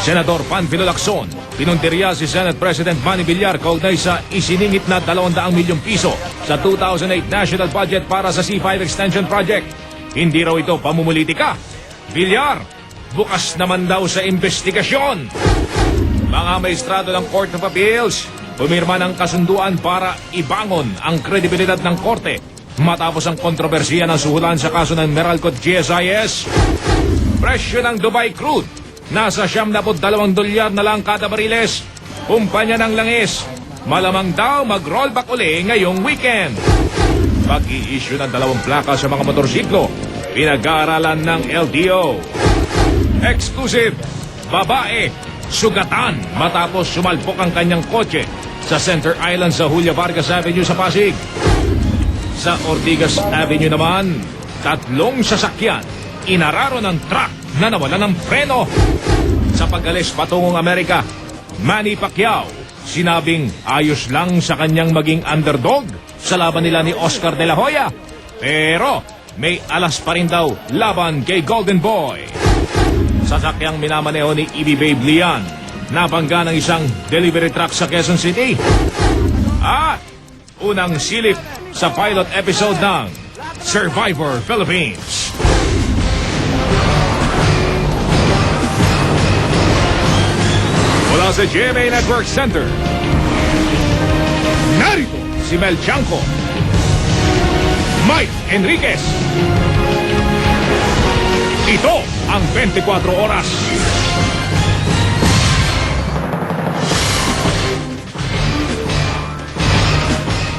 Senador Panfilo Lacson, pinuntirya si Senate President Manny Villar kaugnay sa isiningit na 200 milyong piso sa 2008 national budget para sa C5 Extension Project. Hindi raw ito pamumulitika. Villar, bukas naman daw sa investigasyon. Mga maestrado ng Court of Appeals, pumirma ng kasunduan para ibangon ang kredibilidad ng korte matapos ang kontrobersiya ng suhulan sa kaso ng Meralco GSIS. Presyo ng Dubai crude, nasa $72 na lang kada bariles. Kumpanya ng langis, malamang daw mag-rollback uli ngayong weekend. Pag-i-issue ng 2 plaka sa mga motorsiklo, pinag-aaralan ng LTO. Exclusive, babae, sugatan matapos sumalpok ang kanyang kotse sa Center Island sa Julia Vargas Avenue sa Pasig. Sa Ortigas Avenue naman, 3 sasakyan inararo ng truck na nawala ng preno. Sa pag-alis patungong Amerika, Manny Pacquiao sinabing ayos lang sa kanyang maging underdog sa laban nila ni Oscar De La Hoya. Pero may alas pa rin daw laban kay Golden Boy. Sasakyang minamaneho ni EB Babe Lian, nabangga ng isang delivery truck sa Quezon City. At unang silip sa pilot episode ng Survivor Philippines. Mula sa GMA Network Center, narito si Mel Chanco, Mike Enriquez. Ito ang 24 oras.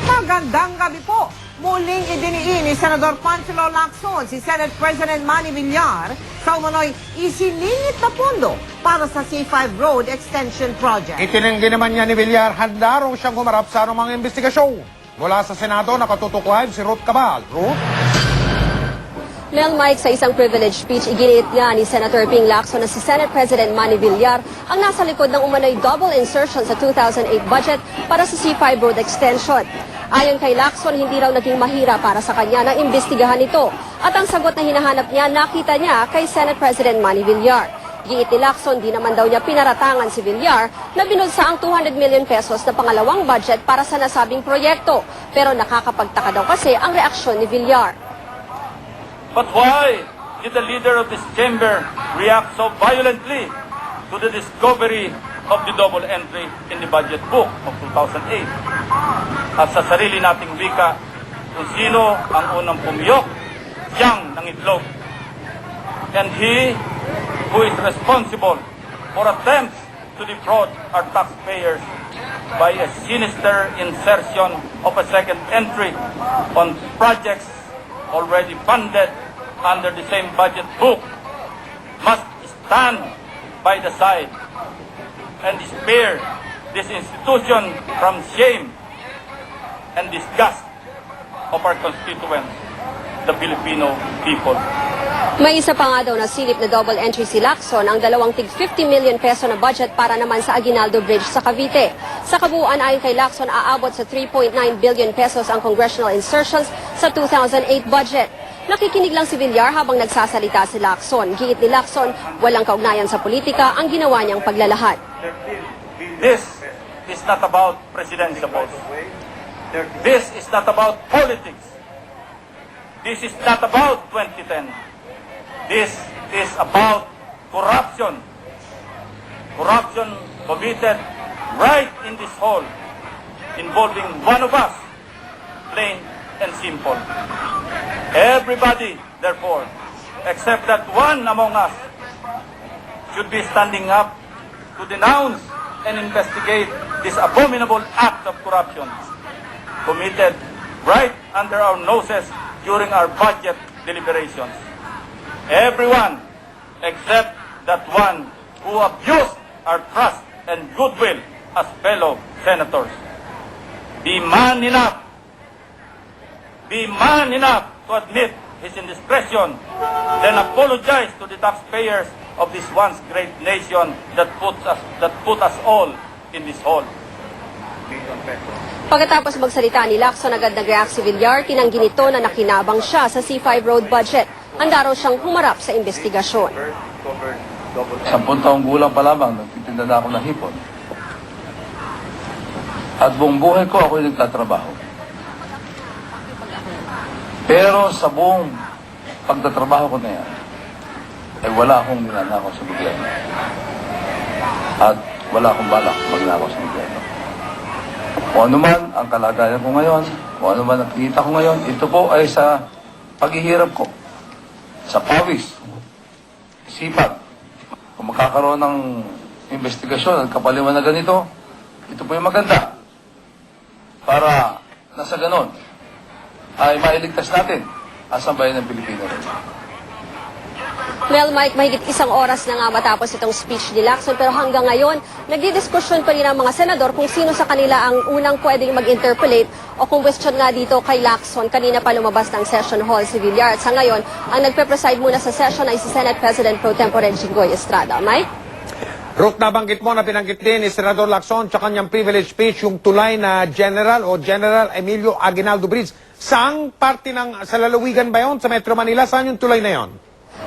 Magandang gabi po. Muling idiniin ni Senador Panfilo Lacson si Senate President Manny Villar sa umano'y isiningit na pondo para sa C5 Road Extension Project. Itinanggi naman niya ni Villar, handa raw siyang humarap sa anumang investigasyon. Mula sa Senado, nakatutok live si Ruth Cabal. Ruth? Mel Mike, sa isang privilege speech, iginiit nga ni Senator Ping Lacson na si Senate President Manny Villar ang nasa likod ng umano'y double insertion sa 2008 budget para sa C5 Road Extension. Ayon kay Lacson, hindi raw naging mahira para sa kanya na imbestigahan ito. At ang sagot na hinahanap niya, nakita niya kay Senate President Manny Villar. Giit ni Lacson, di naman daw niya pinaratangan si Villar na binulsa ang 200 million pesos na pangalawang budget para sa nasabing proyekto. Pero nakakapagtaka daw kasi ang reaksyon ni Villar. But why did the leader of this chamber react so violently to the discovery of the double entry in the budget book of 2008? At sa sarili nating wika, kung sino ang unang pumiyok, siyang nangitlog. And he who is responsible for attempts to defraud our taxpayers by a sinister insertion of a second entry on projects already funded under the same budget book must stand by the side and spare this institution from shame and disgust of our constituents, the Filipino people. May isa pa nga daw na silip na double entry si Lacson, ang dalawang tig 50 million peso na budget para naman sa Aguinaldo Bridge sa Cavite. Sa kabuuan ayon kay Lacson, aabot sa 3.9 billion pesos ang congressional insertions sa 2008 budget. Nakikinig lang si Villar habang nagsasalita si Lacson. Giit ni Lacson, walang kaugnayan sa politika ang ginawa niyang paglalahad. This is not about presidential votes. This is not about politics. This is not about 2010. This is about corruption. Corruption committed right in this hall, involving one of us, plain and simple. Everybody, therefore, except that one among us, should be standing up to denounce and investigate this abominable act of corruption committed right under our noses during our budget deliberations. Everyone, except that one who abused our trust and goodwill as fellow senators. Be man enough to admit his indiscretion, then apologize to the taxpayers of this once great nation that put us all in this hall. Pagkatapos magsalita ni Lacson, agad nag-react si Villar, tinanggi nito na nakinabang siya sa C5 road budget. Handa raw siyang humarap sa investigasyon. 10 taong gulang pa lamang, nagtitinda na ako ng hipon. At buong buhay ko ako'y nagtatrabaho. Pero sa buong pagtatrabaho ko na yan, ay wala akong ninanakaw sa gobyerno. At wala akong balak magnakaw sa gobyerno. Kung ano man ang kalagayan ko ngayon, kung ano man ang kita ko ngayon, ito po ay sa paghihirap ko. Sa pawis, sipag. Kung magkakaroon ng investigasyon at kapaliwanagan nito, ito po yung maganda. Para nasa ganon, ay mailigtas natin ang sambayan ng Pilipino. Mel, Mike, mahigit 1 oras na nga matapos itong speech ni Lacson, pero hanggang ngayon, nagdidiskusyon pa rin ang mga senador kung sino sa kanila ang unang pwedeng mag-interpolate o kung question nga dito kay Lacson. Kanina pa lumabas ng session hall si Villar. At sa ngayon, ang nagpe-preside muna sa session ay si Senate President Pro Tempore Jinggoy Estrada. Mike? Ruth, nabanggit mo na binanggit din ni Senador Lacson sa kanyang privilege speech yung tulay na General Emilio Aguinaldo Bridge. Saang parte ng, sa lalawigan ba yun? Sa Metro Manila? Saan yung tulay na yon?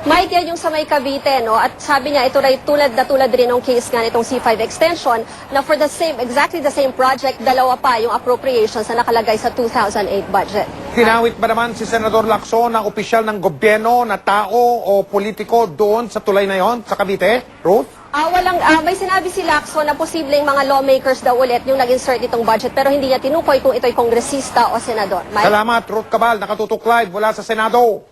Mike, yan yung sa may Cavite, no? At sabi niya, ito rin tulad rin ng case nga nitong C5 extension na for exactly the same project, dalawa pa yung appropriations na nakalagay sa 2008 budget. Tinawit ba naman si Senador Lacson ng opisyal ng gobyerno na tao o politiko doon sa tulay na yon sa Cavite? Ruth? May sinabi si Lacson na posibleng mga lawmakers daw ulit yung nag-insert itong budget pero hindi niya tinukoy kung ito'y kongresista o senador. Mike? Salamat, Ruth Cabal. Nakatutok live mula sa Senado.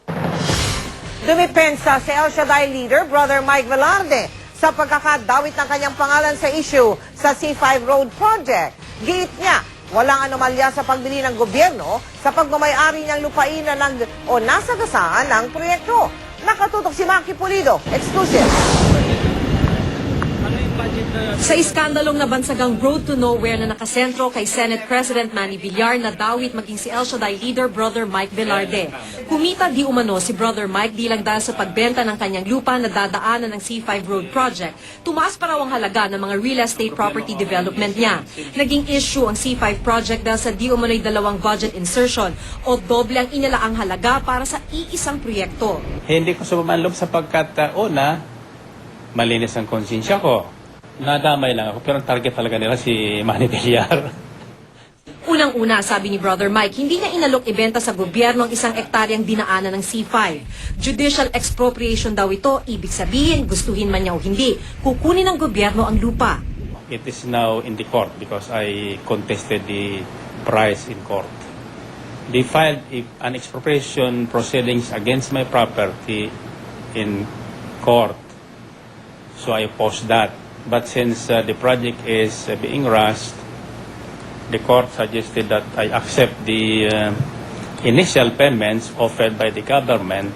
Dumipensa si El Shaddai leader, Brother Mike Velarde, sa pagkakadawit ng kanyang pangalan sa issue sa C5 Road Project. Giit niya, walang anomalya sa pagbili ng gobyerno sa pagmamayari niyang lupain na nasagasaan ng proyekto. Nakatutok si Maki Pulido. Exclusive. Sa iskandalong nabansagang Road to Nowhere na nakasentro kay Senate President Manny Villar na dawit maging si El Shaddai leader Brother Mike Velarde. Kumita di umano si Brother Mike di lang dahil sa pagbenta ng kanyang lupa na dadaanan ng C5 Road Project. Tumaas pa raw ang halaga ng mga real estate property development niya. Naging issue ang C5 project dahil sa di umano'y 2 budget insertion o doble ang inalaang halaga para sa iisang proyekto. Hindi ko sumamanloob sapagkat una, malinis ang konsensya ko. Nadamay lang ako, pero ang target talaga nila si Manny Villar. Unang-una, sabi ni Brother Mike, hindi niya inalok ibenta sa gobyerno ang 1 ektaryang dinaanan ng C5. Judicial expropriation daw ito, ibig sabihin, gustuhin man niya o hindi, kukunin ng gobyerno ang lupa. It is now in the court because I contested the price in court. They filed an expropriation proceedings against my property in court. So I opposed that. But since the project is being rushed, the court suggested that I accept the initial payments offered by the government.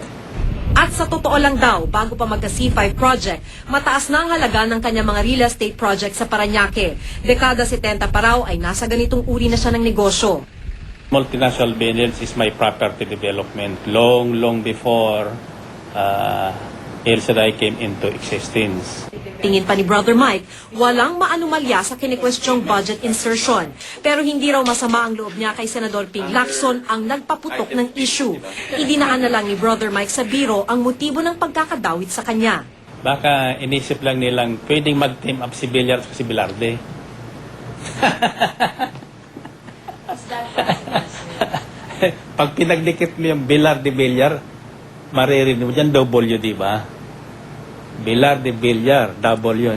At sa totoo lang daw, bago pa magka-C5 project, mataas na ang halaga ng kanyang mga real estate project sa Parañaque. Dekada 70 pa raw ay nasa ganitong uri na siya ng negosyo. Multinational Minerals is my property development long before El Shaddai came into existence. Tingin pa ni Brother Mike, walang maanumalya sa kinikwestyong budget insertion. Pero hindi raw masama ang loob niya kay Senador Ping Lacson ang nagpaputok ng issue. Idinaan na lang ni Brother Mike sa biro ang motibo ng pagkakadawit sa kanya. Baka inisip lang nilang pwedeng mag-team up si Villar at si Velarde. Pag pinagdikit mo yung Villar, maririnig mo dyan, W, di ba? Velarde, Villar, W.